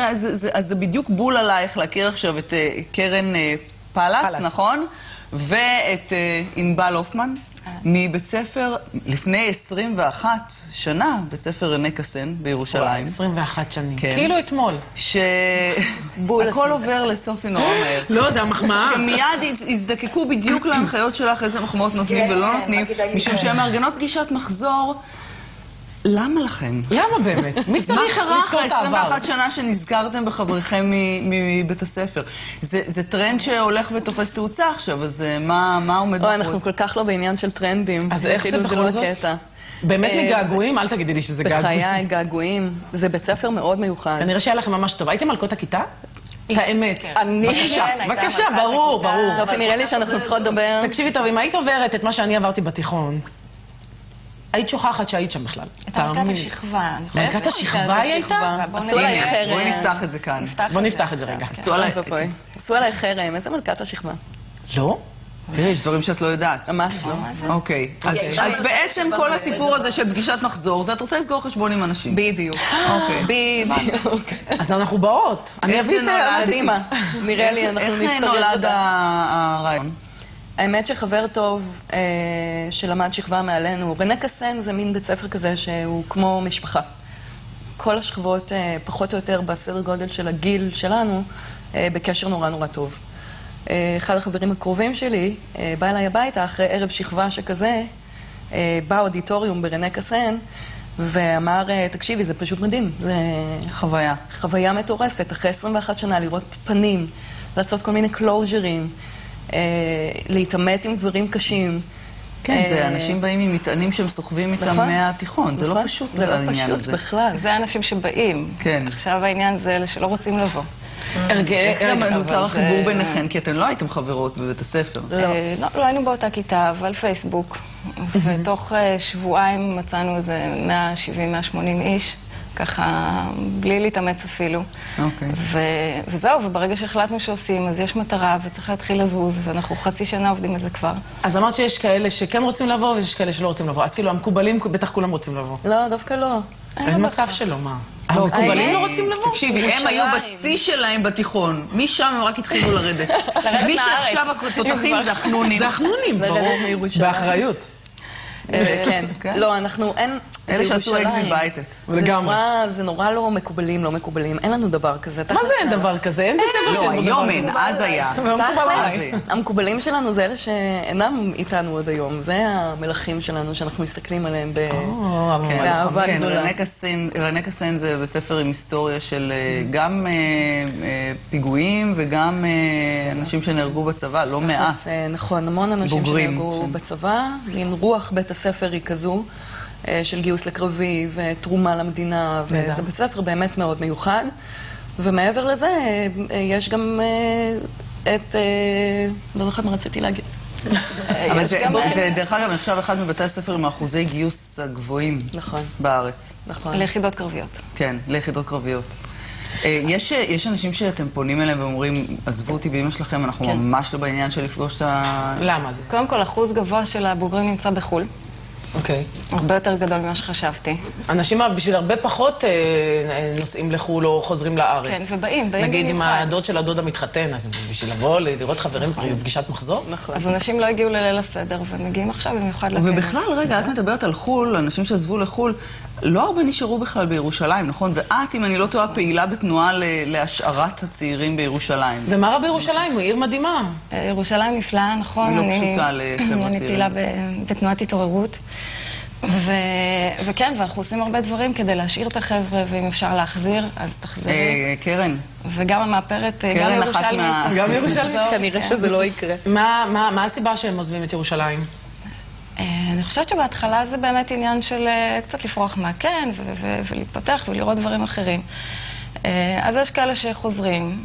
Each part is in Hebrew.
אז זה בדיוק בול עלייך להכיר עכשיו את קרן פלס, נכון? ואת ענבל הופמן. מבית ספר, לפני 21 שנה, בית ספר רנה קסן בירושלים. 21 שנים. כאילו אתמול. שהכל עובר לסופי נורא מהר. לא, זה המחמאה. שמיד הזדקקו בדיוק להנחיות שלך, איזה מחמאות נותנים ולא נותנים, משום שהן מארגנות פגישת מחזור. למה לכם? למה באמת? מי צריך לזכור את העבר? 21 שנה שנזכרתם בחבריכם מבית הספר. זה טרנד שהולך ותופס תאוצה עכשיו, אז מה עומד בחוץ? אנחנו כל כך לא בעניין של טרנדים. אז איך זה בכל זאת? באמת מגעגועים? אל תגידי לי שזה געגועים. בחיי געגועים. זה בית ספר מאוד מיוחד. כנראה שהיה לכם ממש טוב. הייתם מלכות הכיתה? את האמת. בבקשה, ברור. נראה לי שאנחנו צריכות לדבר. תקשיבי טוב, אם היית עוברת את מה שאני עברתי בתיכון, היית שוכחת שהיית שם בכלל. את מלכת השכבה. מלכת השכבה היא הייתה? בואי נפתח את זה כאן. בואי נפתח את זה רגע. עשו עליי חרם, איזה מלכת השכבה? לא? תראי, יש דברים שאת לא יודעת. ממש לא. אוקיי. אז בעצם כל הסיפור הזה של פגישת מחזור, זה את רוצה לסגור חשבון עם אנשים. בדיוק. בדיוק. אז אנחנו באות. אני אביא את קדימה. נראה לי אנחנו נצטרך. איך נולד הרעיון? האמת שחבר טוב שלמד שכבה מעלינו, רנה קסן זה מין בית ספר כזה שהוא כמו משפחה. כל השכבות פחות או יותר בסדר גודל של הגיל שלנו בקשר נורא טוב. אחד החברים הקרובים שלי בא אליי הביתה אחרי ערב שכבה שכזה, באודיטוריום ברנה קסן, ואמר, תקשיבי, זה פשוט מדהים. זה חוויה מטורפת, אחרי 21 שנה לראות פנים, לעשות כל מיני קלוז'רים, להתעמת עם דברים קשים. כן, זה אנשים באים עם מטענים שהם סוחבים איתם מהתיכון, זה לא פשוט העניין הזה. זה לא פשוט בכלל. זה האנשים שבאים. כן. עכשיו העניין זה אלה שלא רוצים לבוא. איך גם נוצר החיבור ביניכן? כי אתן לא הייתם חברות בבית הספר. לא היינו באותה כיתה, אבל פייסבוק. ותוך שבועיים מצאנו איזה 170-180 איש. ככה, בלי להתאמץ אפילו. וזהו, וברגע שהחלטנו שעושים, אז יש מטרה וצריך להתחיל לזוז, ואנחנו חצי שנה עובדים על זה כבר. אז אמרת שיש כאלה שכן רוצים לבוא ויש כאלה שלא רוצים לבוא. אז כאילו, המקובלים בטח כולם רוצים לבוא. לא, דווקא לא. אין מצב שלא, מה? המקובלים לא רוצים לבוא? תקשיבי, הם היו בשיא שלהם בתיכון. משם הם רק התחילו לרדת. מי שעכשיו התותחים זה החנונים. זה החנונים, ברור. באחריות. כן. לא, אנחנו, אין... אלה שעשו אקזיט בהייטק. זה נורא לא מקובלים, לא מקובלים. אין לנו דבר כזה. מה זה אין דבר כזה? אין בית ספר לא, היום אין, אז היה. המקובלים שלנו זה אלה שאינם איתנו עוד היום. זה המלכים שלנו שאנחנו מסתכלים עליהם באהבה גדולה. רנה קסן זה בית ספר עם היסטוריה של גם פיגועים וגם אנשים שנהרגו בצבא, לא מעט. נכון, המון אנשים שנהרגו בצבא. מין רוח בית הספר היא כזו. של גיוס לקרבי ותרומה למדינה, וזה בית ספר באמת מאוד מיוחד. ומעבר לזה, יש גם את... לא זוכרת מה רציתי להגיד. אבל זה, דרך אגב, נחשב אחד מבתי הספר עם האחוזי גיוס הגבוהים בארץ. נכון. ליחידות קרביות. כן, ליחידות קרביות. יש אנשים שאתם פונים אליהם ואומרים, עזבו אותי באמא שלכם, אנחנו ממש לא בעניין של לפגוש את ה... למה? קודם כל, אחוז גבוה של הבוגרים נמצא בחו"ל. אוקיי. הרבה יותר גדול ממה שחשבתי. אנשים בשביל הרבה פחות נוסעים לחו"ל או חוזרים לארץ. כן, ובאים נגיד אם הדוד של הדוד המתחתן, אז בשביל לבוא, לראות חברים בפגישת מחזור? נכון. אז אנשים לא הגיעו לליל הסדר, ומגיעים עכשיו במיוחד לכנס. ובכלל, רגע, את מדברת על חו"ל, אנשים שעזבו לחו"ל, לא הרבה נשארו בכלל בירושלים, נכון? ואת, אם אני לא טועה, פעילה בתנועה להשארת הצעירים בירושלים. ומה רע בירושלים? הוא עיר מדהימה. ירושלים נפלאה, נכון? היא לא פשוטה לחבר'ה צעירים. אני פעילה בתנועת התעוררות. וכן, ואנחנו עושים הרבה דברים כדי להשאיר את החבר'ה, ואם אפשר להחזיר, אז תחזירו. קרן. וגם המאפרת, גם ירושלמית. גם ירושלמית? כנראה שזה לא יקרה. מה הסיבה שהם עוזבים את ירושלים? אני חושבת שבהתחלה זה באמת עניין של קצת לפרוח מהקן ולהתפתח ולראות דברים אחרים. אז יש כאלה שחוזרים.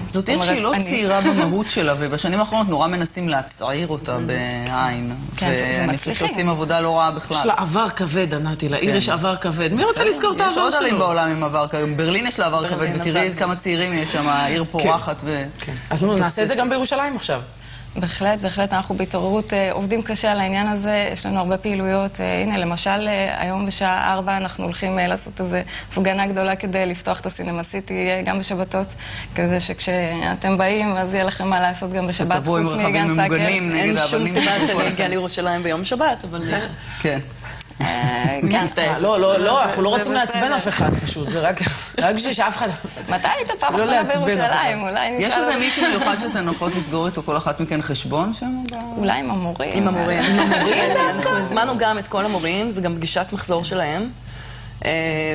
זאת עיר שהיא לא צעירה במהות שלה, ובשנים האחרונות נורא מנסים להצעיר אותה בעין. ואני חושבת שעושים עבודה לא רעה בכלל. יש לה עבר כבד, ענתי, לעיר יש עבר כבד. מי רוצה לזכור את העבר שלו? יש עוד ערים בעולם עם עבר כבד. ברלין יש לה עבר כבד, ותראי כמה צעירים יש שם, עיר פורחת. אז נעשה את זה גם בירושלים עכשיו. בהחלט, בהחלט. אנחנו בהתעוררות עובדים קשה על העניין הזה, יש לנו הרבה פעילויות. הנה, למשל, היום בשעה 4 אנחנו הולכים לעשות איזו הפגנה גדולה כדי לפתוח את הסינמה סיטי, גם בשבתות, כזה שכשאתם באים, אז יהיה לכם מה לעשות גם בשבת. תבואו עם רכבים ממוגנים נגד האבנים. אין שום סיבה שאני אגיע לירושלים ביום שבת, אבל... כן. לא, אנחנו לא רוצים לעצבן אף אחד פשוט, זה רק שאף אחד... מתי היית פעם אחרונה בירושלים? יש איזה מישהו מיוחד שאתן הולכות לסגור איתו כל אחת מכן חשבון שם? אולי עם המורים. עם המורים. אנחנו הזמנו גם את כל המורים, זה גם פגישת מחזור שלהם.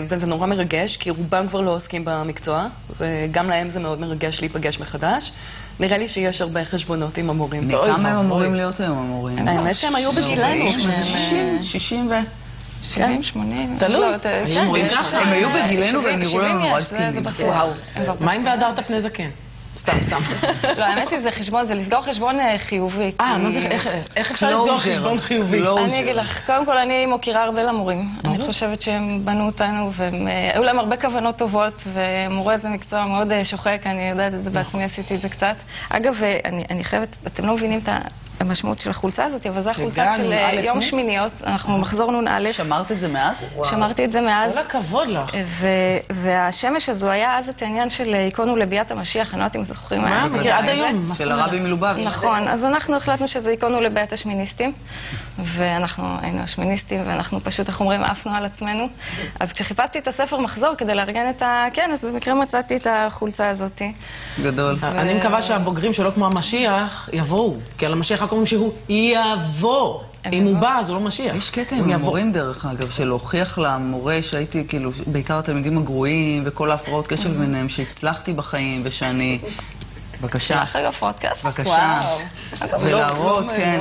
וזה נורא מרגש, כי רובם כבר לא עוסקים במקצוע, וגם להם זה מאוד מרגש להיפגש מחדש. נראה לי שיש הרבה חשבונות עם המורים. כמה הם אמורים להיות היום המורים? האמת שהם היו בגילנו. 60 ו... 70, 80. תלוי. הם היו בגילנו והם נראו לנו נורא זקנים. מה אם והדרת פני זקן? סתם. לא, האמת היא, זה חשבון, זה לסגור חשבון חיובי. איך אפשר לסגור חשבון חיובי? אני אגיד לך, קודם כל אני מוקירה הרבה למורים. אני חושבת שהם בנו אותנו, והיו להם הרבה כוונות טובות, ומורה זה מקצוע מאוד שוחק, אני יודעת את זה בעצמי, עשיתי את זה קצת. אגב, אני חייבת, אתם לא מבינים את המשמעות של החולצה הזאת, אבל זו החולצה של יום שמיניות, אנחנו מחזור נ"א. שמרת את זה מאז? שמרתי את זה מאז. כל הכבוד לך. והשמש הזו היה אז את העניין של היכונו לביאת המשיח, אני לא יודעת אם זוכרים. מה? מכיר עד היום. של הרבי מלובביץ'. נכון, אז אנחנו החלטנו שזה היכונו לביאת השמיניסטים, ואנחנו היינו השמיניסטים, ואנחנו פשוט, איך אומרים, עפנו על עצמנו. אז כשחיפשתי את הספר מחזור כדי לארגן את הכנס, במקרה מצאתי את החולצה הזאת. גדול. אני מקווה שהבוגרים שלא כמו המשיח יבואו, כי על המשיח קוראים שהוא יבוא. אם הוא בא, אז הוא לא משיח. יש קטע עם המורים דרך אגב, של להוכיח למורה שהייתי כאילו, בעיקר התלמידים הגרועים וכל ההפרעות קשב ביניהם, שהצלחתי בחיים ושאני... בבקשה. אחרי הפרעות קשב? בבקשה. ולהראות, כן.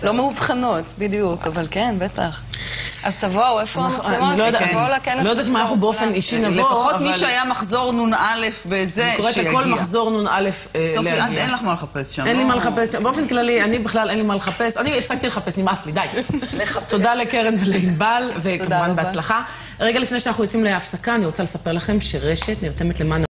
לא מאובחנות, בדיוק, אבל כן, בטח. אז תבואו, איפה המצלמות? אני לא יודעת אם אנחנו באופן אישי נבוא, לפחות מי שהיה מחזור נ"א בזה, קוראת לכל מחזור נ"א להגיע. אין לך מה לחפש שם. אין לי מה לחפש שם. באופן כללי, אני בכלל אין לי מה לחפש. אני הפסקתי לחפש, נמאס לי, די. תודה לקרן ולענבל, וכמובן בהצלחה. רגע לפני שאנחנו יוצאים להפסקה, אני רוצה לספר לכם שרשת נרתמת למען